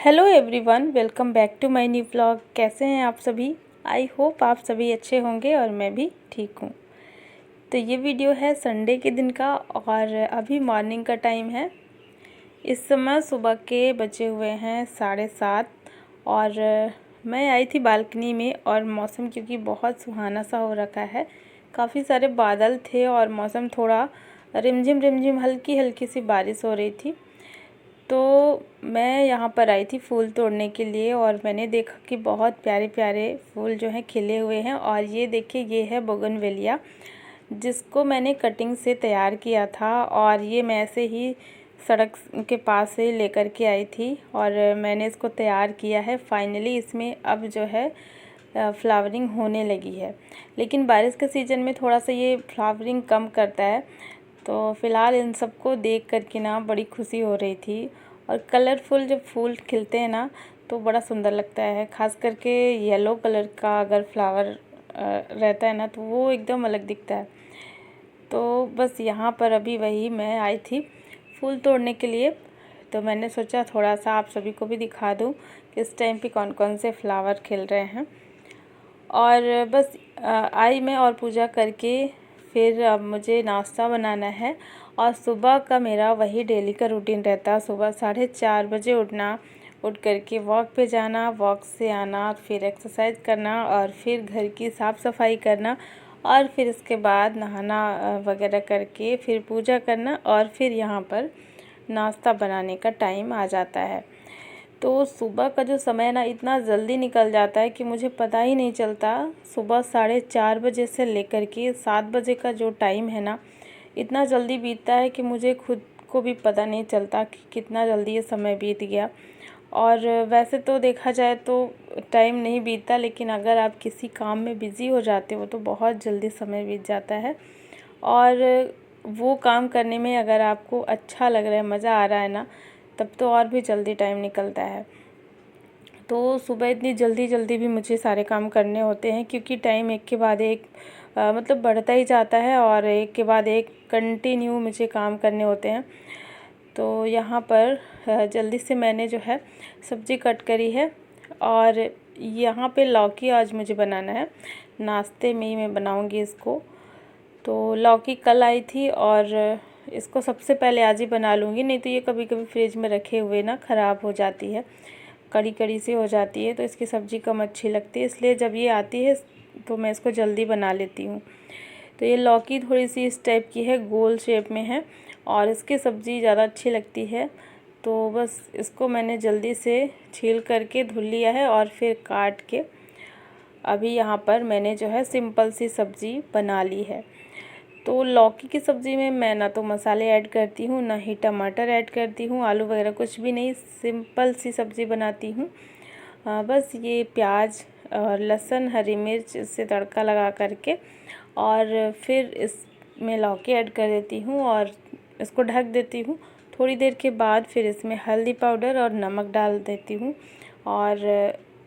Hello everyone, welcome back to my new vlog. कैसे हैं आप सभी? आई होप आप सभी अच्छे होंगे और मैं भी ठीक हूँ। तो ये वीडियो है संडे के दिन का और अभी मॉर्निंग का टाइम है। इस समय सुबह के बजे हुए हैं 7:30 और मैं आई थी बालकनी में और मौसम क्योंकि बहुत सुहाना सा हो रखा है, काफ़ी सारे बादल थे और मौसम थोड़ा रिमझिम रिमझिम हल्की हल्की सी बारिश हो रही थी। तो मैं यहाँ पर आई थी फूल तोड़ने के लिए और मैंने देखा कि बहुत प्यारे प्यारे फूल जो हैं खिले हुए हैं। और ये देखिए, ये है बोगनवेलिया जिसको मैंने कटिंग से तैयार किया था और ये मैं ऐसे ही सड़क के पास से लेकर के आई थी और मैंने इसको तैयार किया है। फाइनली इसमें अब जो है फ्लावरिंग होने लगी है, लेकिन बारिश के सीज़न में थोड़ा सा ये फ्लावरिंग कम करता है। तो फ़िलहाल इन सबको देख कर के ना बड़ी खुशी हो रही थी। और कलरफुल जब फूल खिलते हैं ना तो बड़ा सुंदर लगता है, ख़ास करके येलो कलर का अगर फ्लावर रहता है ना तो वो एकदम अलग दिखता है। तो बस यहाँ पर अभी वही मैं आई थी फूल तोड़ने के लिए, तो मैंने सोचा थोड़ा सा आप सभी को भी दिखा दूँ कि इस टाइम पे कौन कौन से फ्लावर खिल रहे हैं। और बस आई मैं और पूजा करके फिर अब मुझे नाश्ता बनाना है। और सुबह का मेरा वही डेली का रूटीन रहता है, सुबह 4:30 बजे उठना, उठ करके वॉक पे जाना, वॉक से आना, फिर एक्सरसाइज करना और फिर घर की साफ़ सफाई करना और फिर इसके बाद नहाना वगैरह करके फिर पूजा करना और फिर यहाँ पर नाश्ता बनाने का टाइम आ जाता है। तो सुबह का जो समय ना इतना जल्दी निकल जाता है कि मुझे पता ही नहीं चलता। सुबह 4:30 बजे से लेकर के 7 बजे का जो टाइम है ना, इतना जल्दी बीतता है कि मुझे खुद को भी पता नहीं चलता कि कितना जल्दी ये समय बीत गया। और वैसे तो देखा जाए तो टाइम नहीं बीतता, लेकिन अगर आप किसी काम में बिज़ी हो जाते हो तो बहुत जल्दी समय बीत जाता है। और वो काम करने में अगर आपको अच्छा लग रहा है, मज़ा आ रहा है ना, तब तो और भी जल्दी टाइम निकलता है। तो सुबह इतनी जल्दी जल्दी भी मुझे सारे काम करने होते हैं क्योंकि टाइम एक के बाद एक मतलब बढ़ता ही जाता है और एक के बाद एक कंटिन्यू मुझे काम करने होते हैं। तो यहाँ पर जल्दी से मैंने जो है सब्ज़ी कट करी है और यहाँ पे लौकी आज मुझे बनाना है, नाश्ते में ही मैं बनाऊँगी इसको। तो लौकी कल आई थी और इसको सबसे पहले आज ही बना लूँगी, नहीं तो ये कभी कभी फ्रिज में रखे हुए ना ख़राब हो जाती है, कड़ी कड़ी सी हो जाती है, तो इसकी सब्ज़ी कम अच्छी लगती है, इसलिए जब ये आती है तो मैं इसको जल्दी बना लेती हूँ। तो ये लौकी थोड़ी सी इस टाइप की है, गोल शेप में है और इसकी सब्ज़ी ज़्यादा अच्छी लगती है। तो बस इसको मैंने जल्दी से छील करके धुल लिया है और फिर काट के अभी यहाँ पर मैंने जो है सिंपल सी सब्ज़ी बना ली है। तो लौकी की सब्ज़ी में मैं ना तो मसाले ऐड करती हूँ, ना ही टमाटर ऐड करती हूँ, आलू वगैरह कुछ भी नहीं, सिंपल सी सब्ज़ी बनाती हूँ। बस ये प्याज और लहसुन, हरी मिर्च से तड़का लगा करके और फिर इसमें लौकी ऐड कर देती हूँ और इसको ढक देती हूँ। थोड़ी देर के बाद फिर इसमें हल्दी पाउडर और नमक डाल देती हूँ और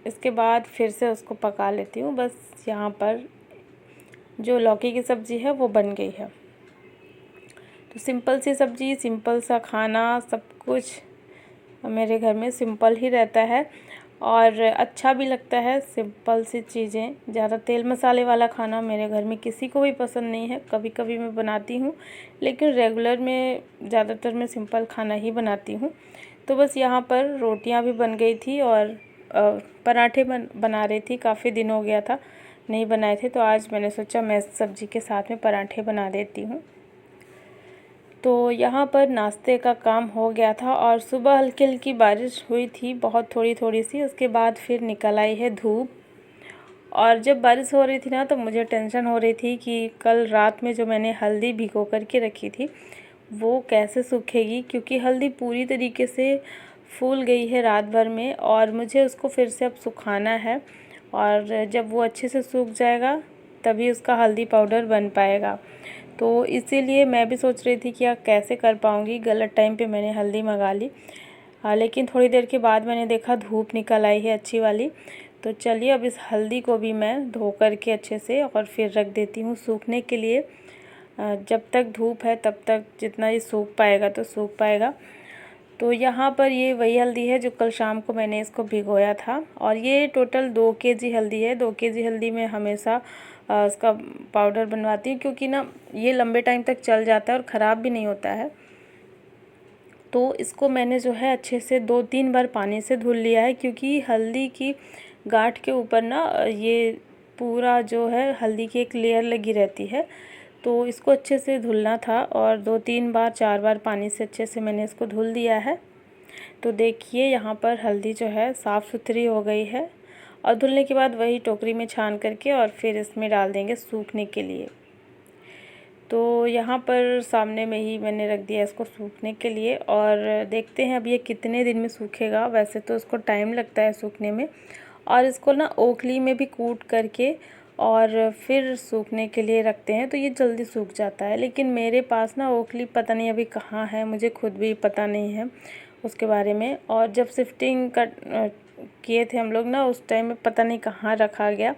इसके बाद फिर से उसको पका लेती हूँ। बस यहाँ पर जो लौकी की सब्ज़ी है वो बन गई है। तो सिंपल सी सब्ज़ी, सिंपल सा खाना, सब कुछ मेरे घर में सिंपल ही रहता है और अच्छा भी लगता है। सिंपल सी चीज़ें, ज़्यादा तेल मसाले वाला खाना मेरे घर में किसी को भी पसंद नहीं है। कभी कभी मैं बनाती हूँ, लेकिन रेगुलर में ज़्यादातर मैं सिंपल खाना ही बनाती हूँ। तो बस यहाँ पर रोटियाँ भी बन गई थी और पराठे बना रही थी, काफ़ी दिन हो गया था नहीं बनाए थे, तो आज मैंने सोचा मैं सब्ज़ी के साथ में पराठे बना देती हूँ। तो यहाँ पर नाश्ते का काम हो गया था और सुबह हल्की हल्की बारिश हुई थी, बहुत थोड़ी थोड़ी सी। उसके बाद फिर निकल आई है धूप। और जब बारिश हो रही थी ना तो मुझे टेंशन हो रही थी कि कल रात में जो मैंने हल्दी भिगो करके रखी थी वो कैसे सूखेगी, क्योंकि हल्दी पूरी तरीके से फूल गई है रात भर में और मुझे उसको फिर से अब सुखाना है। और जब वो अच्छे से सूख जाएगा तभी उसका हल्दी पाउडर बन पाएगा। तो इसीलिए मैं भी सोच रही थी कि यार कैसे कर पाऊँगी, गलत टाइम पे मैंने हल्दी मंगा ली। लेकिन थोड़ी देर के बाद मैंने देखा धूप निकल आई है अच्छी वाली। तो चलिए अब इस हल्दी को भी मैं धो कर के अच्छे से और फिर रख देती हूँ सूखने के लिए। जब तक धूप है तब तक जितना ये सूख पाएगा तो सूख पाएगा। तो यहाँ पर ये वही हल्दी है जो कल शाम को मैंने इसको भिगोया था, और ये टोटल 2 केजी हल्दी है। 2 केजी हल्दी में हमेशा इसका पाउडर बनवाती हूँ, क्योंकि ना ये लंबे टाइम तक चल जाता है और ख़राब भी नहीं होता है। तो इसको मैंने जो है अच्छे से 2-3 बार पानी से धुल लिया है, क्योंकि हल्दी की गांठ के ऊपर ना ये पूरा जो है हल्दी की एक लेयर लगी रहती है। तो इसको अच्छे से धुलना था, और 2-3 बार 4 बार पानी से अच्छे से मैंने इसको धुल दिया है। तो देखिए यहाँ पर हल्दी जो है साफ़ सुथरी हो गई है। और धुलने के बाद वही टोकरी में छान करके और फिर इसमें डाल देंगे सूखने के लिए। तो यहाँ पर सामने में ही मैंने रख दिया इसको सूखने के लिए, और देखते हैं अब ये कितने दिन में सूखेगा। वैसे तो इसको टाइम लगता है सूखने में, और इसको ना ओखली में भी कूट करके और फिर सूखने के लिए रखते हैं, तो ये जल्दी सूख जाता है। लेकिन मेरे पास ना ओखली पता नहीं अभी कहाँ है, मुझे खुद भी पता नहीं है उसके बारे में। और जब शिफ्टिंग किए थे हम लोग ना, उस टाइम में पता नहीं कहाँ रखा गया,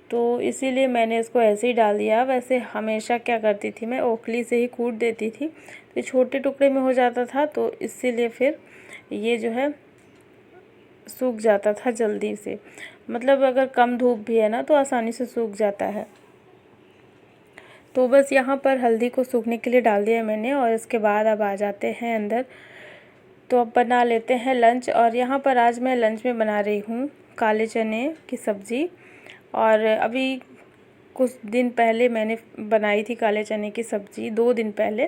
तो इसीलिए मैंने इसको ऐसे ही डाल दिया। वैसे हमेशा क्या करती थी मैं, ओखली से ही कूट देती थी, तो छोटे टुकड़े में हो जाता था, तो इसीलिए फिर ये जो है सूख जाता था जल्दी से। मतलब अगर कम धूप भी है ना तो आसानी से सूख जाता है। तो बस यहाँ पर हल्दी को सूखने के लिए डाल दिया मैंने, और इसके बाद अब आ जाते हैं अंदर। तो अब बना लेते हैं लंच। और यहाँ पर आज मैं लंच में बना रही हूँ काले चने की सब्ज़ी। और अभी कुछ दिन पहले मैंने बनाई थी काले चने की सब्ज़ी, 2 दिन पहले।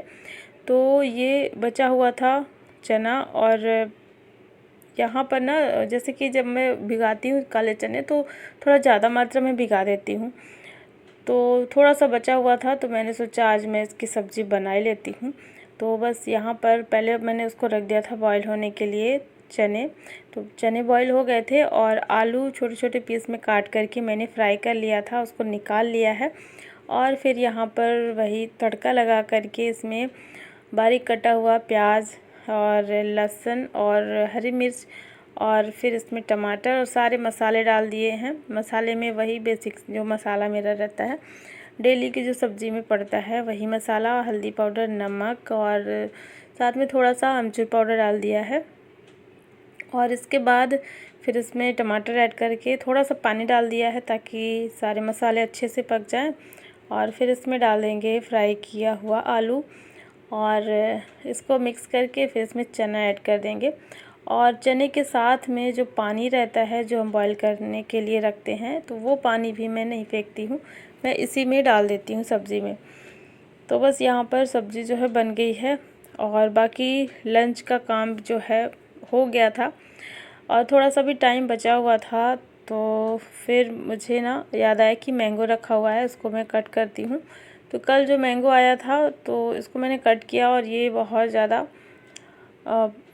तो ये बचा हुआ था चना, और यहाँ पर ना जैसे कि जब मैं भिगाती हूँ काले चने तो थोड़ा ज़्यादा मात्रा में भिगा देती हूँ, तो थोड़ा सा बचा हुआ था, तो मैंने सोचा आज मैं इसकी सब्ज़ी बना ही लेती हूँ। तो बस यहाँ पर पहले मैंने उसको रख दिया था बॉईल होने के लिए चने। तो चने बॉईल हो गए थे, और आलू छोटे छोटे पीस में काट करके मैंने फ्राई कर लिया था, उसको निकाल लिया है। और फिर यहाँ पर वही तड़का लगा करके इसमें बारीक कटा हुआ प्याज और लहसुन और हरी मिर्च, और फिर इसमें टमाटर और सारे मसाले डाल दिए हैं। मसाले में वही बेसिक जो मसाला मेरा रहता है डेली की जो सब्ज़ी में पड़ता है, वही मसाला, हल्दी पाउडर, नमक, और साथ में थोड़ा सा अमचूर पाउडर डाल दिया है। और इसके बाद फिर इसमें टमाटर ऐड करके थोड़ा सा पानी डाल दिया है, ताकि सारे मसाले अच्छे से पक जाएं। और फिर इसमें डाल देंगे फ्राई किया हुआ आलू, और इसको मिक्स करके फिर इसमें चना ऐड कर देंगे। और चने के साथ में जो पानी रहता है जो हम बॉईल करने के लिए रखते हैं, तो वो पानी भी मैं नहीं फेंकती हूँ, मैं इसी में डाल देती हूँ सब्ज़ी में। तो बस यहाँ पर सब्ज़ी जो है बन गई है, और बाकी लंच का काम जो है हो गया था, और थोड़ा सा भी टाइम बचा हुआ था। तो फिर मुझे ना याद आया कि मैंगो रखा हुआ है, उसको मैं कट करती हूँ। तो कल जो मैंगो आया था तो इसको मैंने कट किया, और ये बहुत ज़्यादा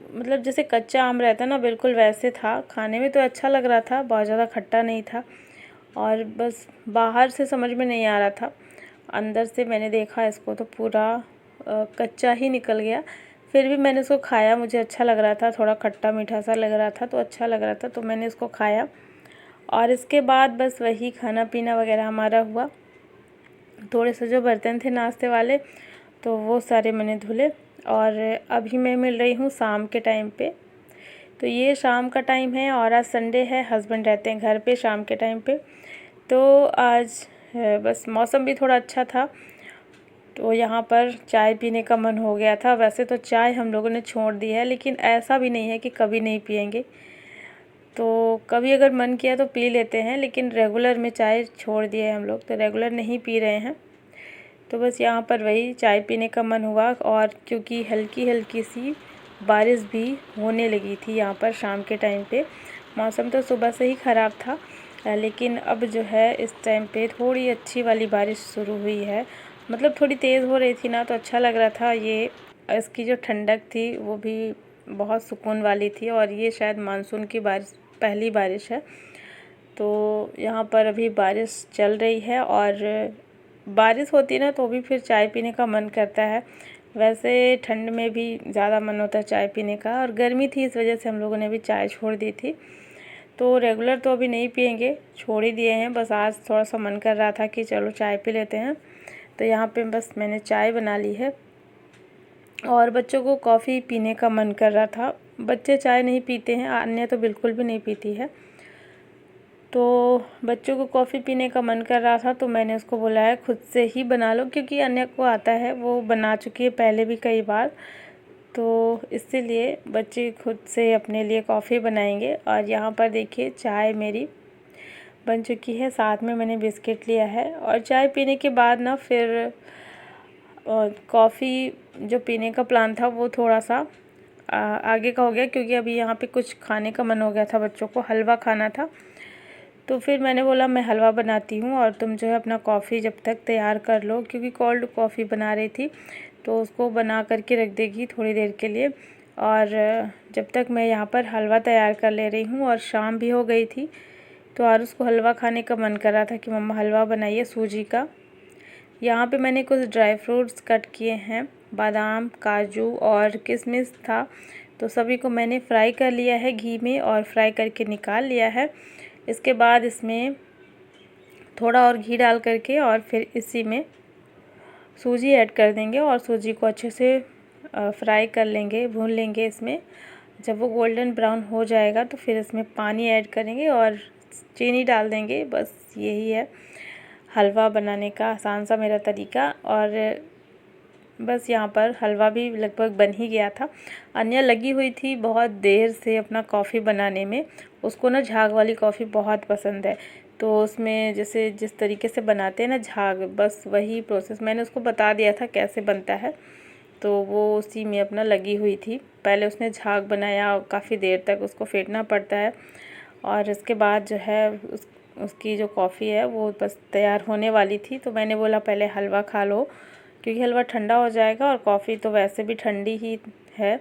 मतलब जैसे कच्चा आम रहता है ना, बिल्कुल वैसे था। खाने में तो अच्छा लग रहा था, बहुत ज़्यादा खट्टा नहीं था, और बस बाहर से समझ में नहीं आ रहा था, अंदर से मैंने देखा इसको तो पूरा कच्चा ही निकल गया। फिर भी मैंने उसको खाया, मुझे अच्छा लग रहा था, थोड़ा खट्टा मीठा सा लग रहा था, तो अच्छा लग रहा था, तो मैंने इसको खाया। और इसके बाद बस वही खाना पीना वगैरह हमारा हुआ। थोड़े से जो बर्तन थे नाश्ते वाले, तो वो सारे मैंने धुले। और अभी मैं मिल रही हूँ शाम के टाइम पे। तो ये शाम का टाइम है, और आज संडे है, हस्बैंड रहते हैं घर पे शाम के टाइम पे। तो आज बस मौसम भी थोड़ा अच्छा था, तो यहाँ पर चाय पीने का मन हो गया था। वैसे तो चाय हम लोगों ने छोड़ दी है, लेकिन ऐसा भी नहीं है कि कभी नहीं पियेंगे, तो कभी अगर मन किया तो पी लेते हैं, लेकिन रेगुलर में चाय छोड़ दिया है हम लोग, तो रेगुलर नहीं पी रहे हैं। तो बस यहाँ पर वही चाय पीने का मन हुआ, और क्योंकि हल्की हल्की सी बारिश भी होने लगी थी यहाँ पर शाम के टाइम पे। मौसम तो सुबह से ही ख़राब था, लेकिन अब जो है इस टाइम पे थोड़ी अच्छी वाली बारिश शुरू हुई है। मतलब थोड़ी तेज़ हो रही थी ना, तो अच्छा लग रहा था। ये इसकी जो ठंडक थी वो भी बहुत सुकून वाली थी, और ये शायद मानसून की बारिश, पहली बारिश है। तो यहाँ पर अभी बारिश चल रही है, और बारिश होती ना तो भी फिर चाय पीने का मन करता है। वैसे ठंड में भी ज़्यादा मन होता है चाय पीने का, और गर्मी थी इस वजह से हम लोगों ने भी चाय छोड़ दी थी। तो रेगुलर तो अभी नहीं पियेंगे, छोड़ ही दिए हैं। बस आज थोड़ा सा मन कर रहा था कि चलो चाय पी लेते हैं, तो यहाँ पे बस मैंने चाय बना ली है। और बच्चों को कॉफ़ी पीने का मन कर रहा था। बच्चे चाय नहीं पीते हैं, अन्य तो बिल्कुल भी नहीं पीती है। तो बच्चों को कॉफ़ी पीने का मन कर रहा था, तो मैंने उसको बोला है खुद से ही बना लो, क्योंकि अन्य को आता है, वो बना चुकी है पहले भी कई बार। तो इसीलिए बच्चे खुद से अपने लिए कॉफ़ी बनाएंगे। और यहाँ पर देखिए चाय मेरी बन चुकी है, साथ में मैंने बिस्किट लिया है। और चाय पीने के बाद ना फिर कॉफ़ी जो पीने का प्लान था वो थोड़ा सा आगे का हो गया, क्योंकि अभी यहाँ पे कुछ खाने का मन हो गया था, बच्चों को हलवा खाना था। तो फिर मैंने बोला मैं हलवा बनाती हूँ और तुम जो है अपना कॉफ़ी जब तक तैयार कर लो, क्योंकि कोल्ड कॉफ़ी बना रही थी, तो उसको बना करके रख देगी थोड़ी देर के लिए। और जब तक मैं यहाँ पर हलवा तैयार कर ले रही हूँ, और शाम भी हो गई थी, तो आरुष को हलवा खाने का मन कर रहा था कि मम्मा हलवा बनाइए सूजी का। यहाँ पे मैंने कुछ ड्राई फ्रूट्स कट किए हैं, बादाम, काजू और किशमिश था, तो सभी को मैंने फ्राई कर लिया है घी में, और फ्राई करके निकाल लिया है। इसके बाद इसमें थोड़ा और घी डाल करके और फिर इसी में सूजी ऐड कर देंगे, और सूजी को अच्छे से फ्राई कर लेंगे, भून लेंगे इसमें। जब वो गोल्डन ब्राउन हो जाएगा तो फिर इसमें पानी ऐड करेंगे और चीनी डाल देंगे। बस यही है हलवा बनाने का आसान सा मेरा तरीका। और बस यहाँ पर हलवा भी लगभग बन ही गया था। अन्य लगी हुई थी बहुत देर से अपना कॉफ़ी बनाने में, उसको ना झाग वाली कॉफ़ी बहुत पसंद है, तो उसमें जैसे जिस तरीके से बनाते हैं ना झाग, बस वही प्रोसेस मैंने उसको बता दिया था कैसे बनता है, तो वो उसी में अपना लगी हुई थी। पहले उसने झाग बनाया, काफ़ी देर तक उसको फेंटना पड़ता है, और इसके बाद जो है उसकी जो कॉफ़ी है वो बस तैयार होने वाली थी। तो मैंने बोला पहले हलवा खा लो, क्योंकि हलवा ठंडा हो जाएगा और कॉफ़ी तो वैसे भी ठंडी ही है,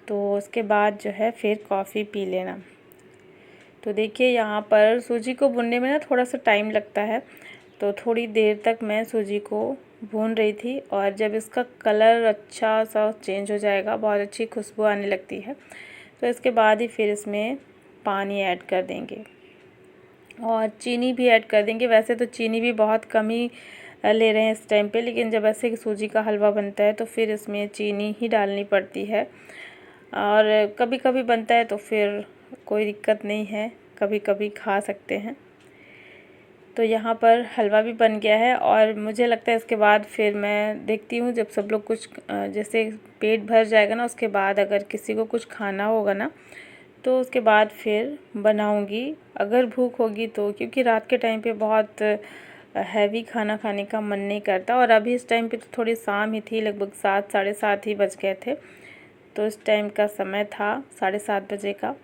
तो उसके बाद जो है फिर कॉफ़ी पी लेना। तो देखिए यहाँ पर सूजी को भूनने में ना थोड़ा सा टाइम लगता है, तो थोड़ी देर तक मैं सूजी को भून रही थी, और जब इसका कलर अच्छा सा चेंज हो जाएगा, बहुत अच्छी खुशबू आने लगती है, तो इसके बाद ही फिर इसमें पानी ऐड कर देंगे और चीनी भी ऐड कर देंगे। वैसे तो चीनी भी बहुत कम ही ले रहे हैं इस टाइम पे, लेकिन जब ऐसे कि सूजी का हलवा बनता है तो फिर इसमें चीनी ही डालनी पड़ती है। और कभी कभी बनता है तो फिर कोई दिक्कत नहीं है, कभी कभी खा सकते हैं। तो यहाँ पर हलवा भी बन गया है, और मुझे लगता है इसके बाद फिर मैं देखती हूँ जब सब लोग कुछ जैसे पेट भर जाएगा ना, उसके बाद अगर किसी को कुछ खाना होगा ना, तो उसके बाद फिर बनाऊंगी अगर भूख होगी तो, क्योंकि रात के टाइम पे बहुत हैवी खाना खाने का मन नहीं करता। और अभी इस टाइम पे तो थोड़ी शाम ही थी, लगभग 7 साढ़े 7 ही बज गए थे, तो इस टाइम का समय था 7:30 बजे का।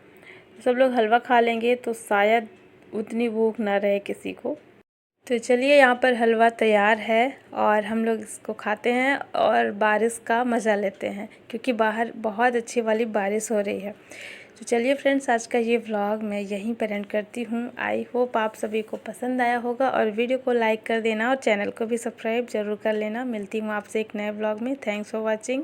सब लोग हलवा खा लेंगे तो शायद उतनी भूख ना रहे किसी को। तो चलिए यहाँ पर हलवा तैयार है और हम लोग इसको खाते हैं और बारिश का मज़ा लेते हैं, क्योंकि बाहर बहुत अच्छी वाली बारिश हो रही है। तो चलिए फ्रेंड्स, आज का ये व्लॉग मैं यहीं पर एंड करती हूँ। आई होप आप सभी को पसंद आया होगा, और वीडियो को लाइक कर देना और चैनल को भी सब्सक्राइब ज़रूर कर लेना। मिलती हूँ आपसे एक नए व्लॉग में। Thanks for watching.